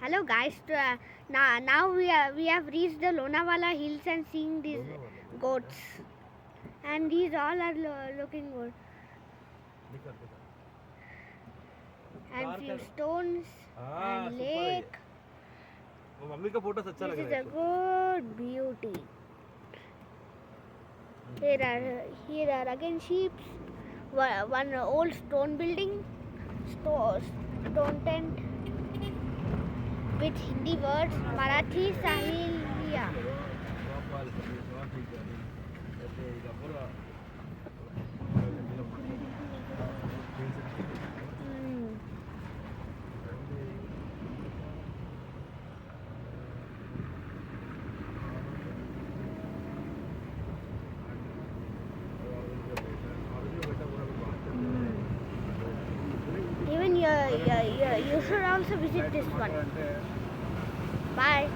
Hello guys, now we have reached the Lonavala hills and seeing these goats, and these all are looking good, and few stones and lake. Mummy का photo अच्छा लग This is रहा a है good beauty. Here are again sheep, one old stone building, stone tent with Hindi words, Marathi Sahiliya. Even you should also visit this one. Bye.